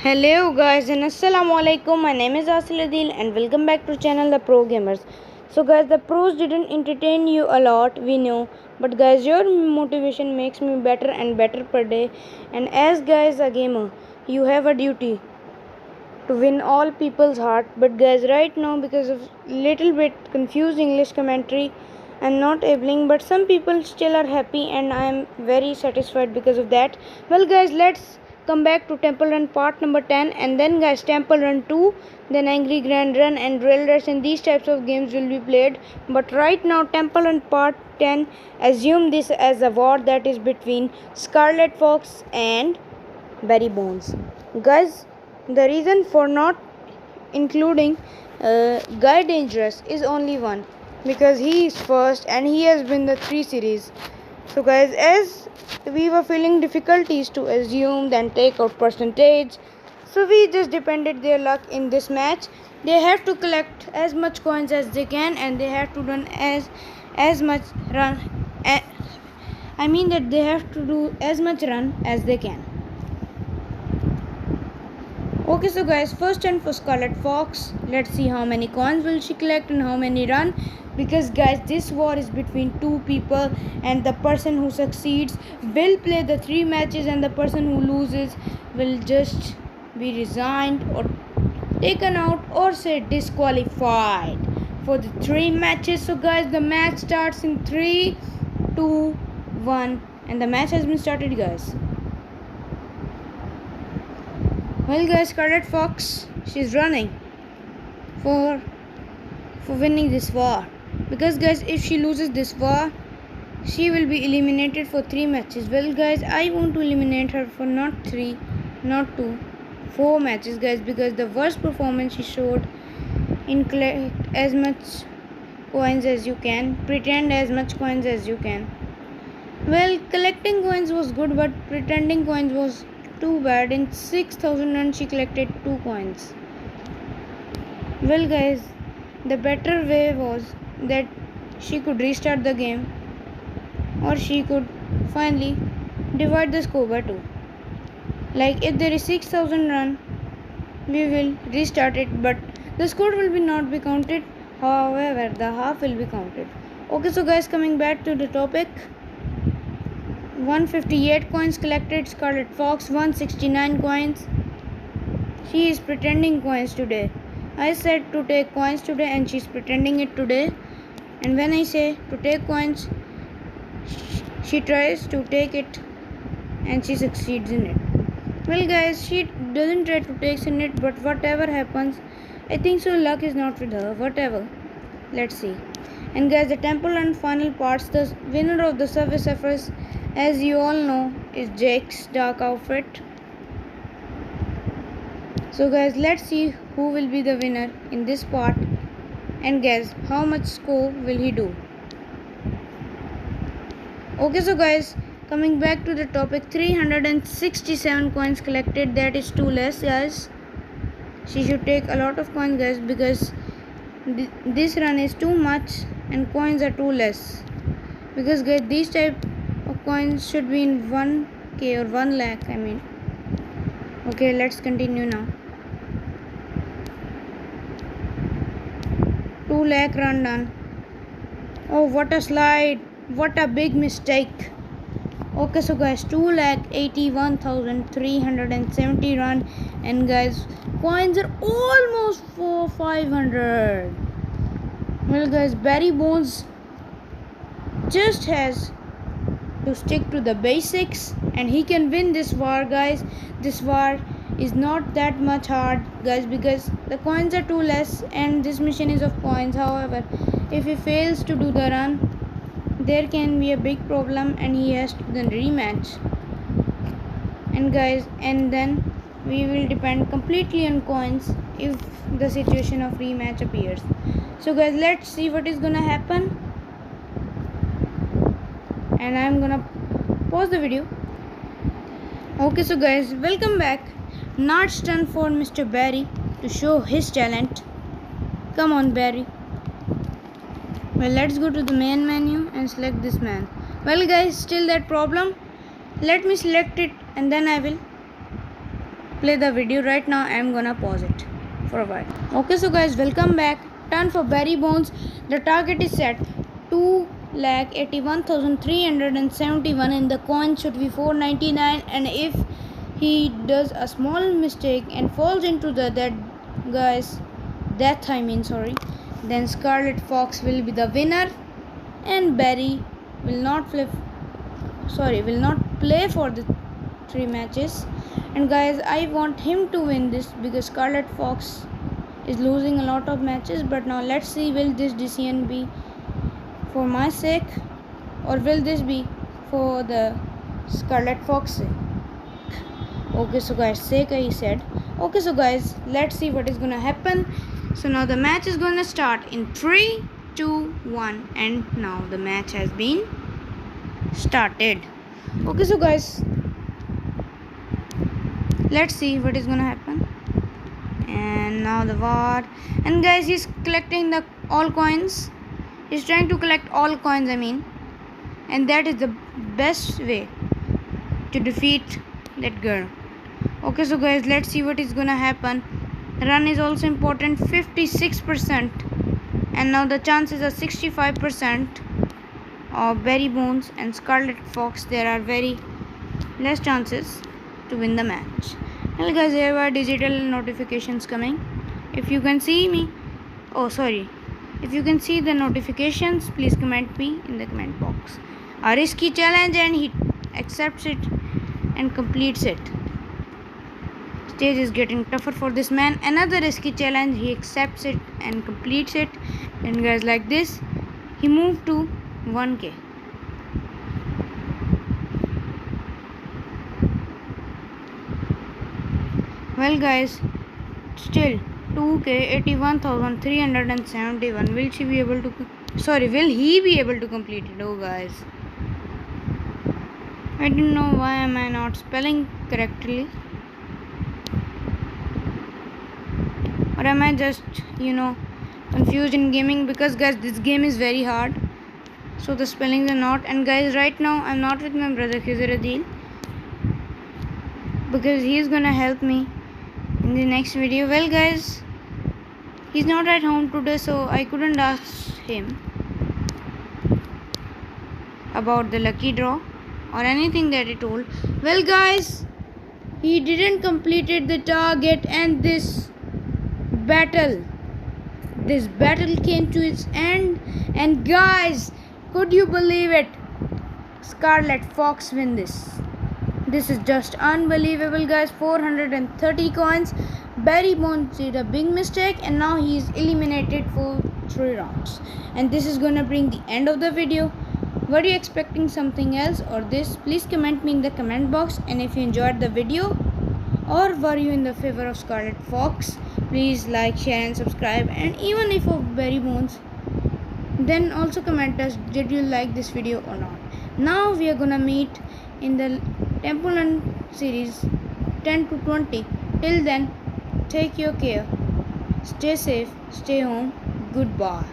Hello guys and assalamu alaikum. My name is Asiladil and welcome back to channel The Pro Gamers. So guys, the pros didn't entertain you a lot, we know, but guys, your motivation makes me better and better per day. And as guys a gamer, you have a duty to win all people's heart. But guys, right now because of little bit confused English commentary, I'm not abling, but some people still are happy and I am very satisfied because of that. Well guys, let's come back to Temple Run part number 10, and then guys Temple Run 2, then Angry Grand Run and Drill Rush, and these types of games will be played. But right now Temple Run part 10, assume this as a war that is between Scarlet Fox and Barry Bones. Guys, the reason for not including Guy Dangerous is only one, because he is first and he has been the 3 series. So guys, as we were feeling difficulties to assume then take out percentage, so we just depended their luck in this match. They have to collect as much coins as they can and they have to run as much run. I mean that they have to do as much run as they can. Okay, so guys, first turn for Scarlet Fox. Let's see how many coins will she collect and how many run, because guys, this war is between 2 people and the person who succeeds will play the 3 matches and the person who loses will just be resigned or taken out or say disqualified for the 3 matches. So guys, the match starts in 3, 2, 1, and the match has been started, guys. Well guys, Scarlet Fox, she's running for winning this war, because guys, if she loses this war, she will be eliminated for 3 matches. Well guys, I want to eliminate her for not 3, not 2, 4 matches, guys, because the worst performance she showed in collect as much coins as you can, pretend as much coins as you can. Well, collecting coins was good, but pretending coins was too bad. In 6,000 runs she collected 2 coins. Well guys, the better way was that she could restart the game, or she could finally divide the score by 2. Like if there is 6,000 run, we will restart it, but the score will not be counted, however the half will be counted. Okay, so guys, coming back to the topic, 158 coins collected, Scarlet Fox 169 coins. She is pretending coins today. I said to take coins today and she's pretending it today. And when I say to take coins, she tries to take it and she succeeds in it. Well guys, she doesn't try to take in it, but whatever happens, I think so luck is not with her. Whatever. Let's see. And guys, the Temple Run final parts, the winner of the Subway Surfers, as you all know, is Jake's dark outfit. So guys, let's see who will be the winner in this part, and guess how much score will he do. Okay, so guys, coming back to the topic, 367 coins collected, that is too less, guys. She should take a lot of coins, guys, because this run is too much and coins are too less, because guys, these type of coins should be in 1k or 1 lakh, I mean. Okay, let's continue now. 2 lakh run done. Oh, what a slide, what a big mistake. Okay, so guys, 2,81,370 run, and guys, coins are almost for 500. Well guys, Barry Bones just has to stick to the basics and he can win this war, guys. This war is not that much hard, guys, because the coins are too less and this mission is of coins. However, if he fails to do the run, there can be a big problem and he has to then rematch. And guys, and then we will depend completely on coins if the situation of rematch appears. So guys, let's see what is gonna happen, and I'm gonna pause the video. Okay, so guys, welcome back. Now it's turn for Mr. Barry to show his talent. Come on, Barry. Well, let's go to the main menu and select this man. Well guys, still that problem. Let me select it and then I will play the video right now. I'm gonna pause it for a while. Okay, so guys, welcome back. Turn for Barry Bonds. The target is set 2,81,371 and the coin should be 499, and if he does a small mistake and falls into the death, then Scarlet Fox will be the winner and Barry will not play for the 3 matches. And guys, I want him to win this because Scarlet Fox is losing a lot of matches. But now let's see, will this decision be for my sake or will this be for the Scarlet Fox sake? Okay, so guys, sake I said. Okay, so guys, let's see what is gonna happen. So now the match is gonna start in 3, 2, 1, and now the match has been started. Okay, so guys, let's see what is gonna happen. And now the war, and guys, he's collecting all coins. He's trying to collect all coins, and that is the best way to defeat that girl. Okay, so guys, let's see what is gonna happen. Run is also important, 56%, and now the chances are 65% of Barry Bonds and Scarlet Fox. There are very less chances to win the match. Well guys, there are digital notifications coming. If you can see me, if you can see the notifications, please comment me in the comment box. A risky challenge, and he accepts it and completes it. Stage is getting tougher for this man. Another risky challenge, he accepts it and completes it. And guys, like this, he moved to 1k. Well guys, still 2k, 81,371. Will he be able to complete it? Oh guys, I don't know why am I not spelling correctly, or am I just confused in gaming? Because guys, this game is very hard, so the spellings are not. And guys, right now I'm not with my brother Khizr Adil because he's gonna help me in the next video. Well guys, he's not at home today, so I couldn't ask him about the lucky draw or anything that he told. Well guys, he didn't completed the target, and this battle came to its end. And guys, could you believe it? Scarlet Fox win this. This is just unbelievable guys. 430 coins. Barry Bonds did a big mistake, and now he is eliminated for 3 rounds. And this is gonna bring the end of the video. Were you expecting something else or this? Please comment me in the comment box. And if you enjoyed the video, or were you in the favor of Scarlet Fox, please like, share and subscribe. And even if of Barry Bonds, then also comment us, did you like this video or not. Now we are gonna meet in the Temple Run series 10 to 20. Till then, take your care, stay safe, stay home, goodbye.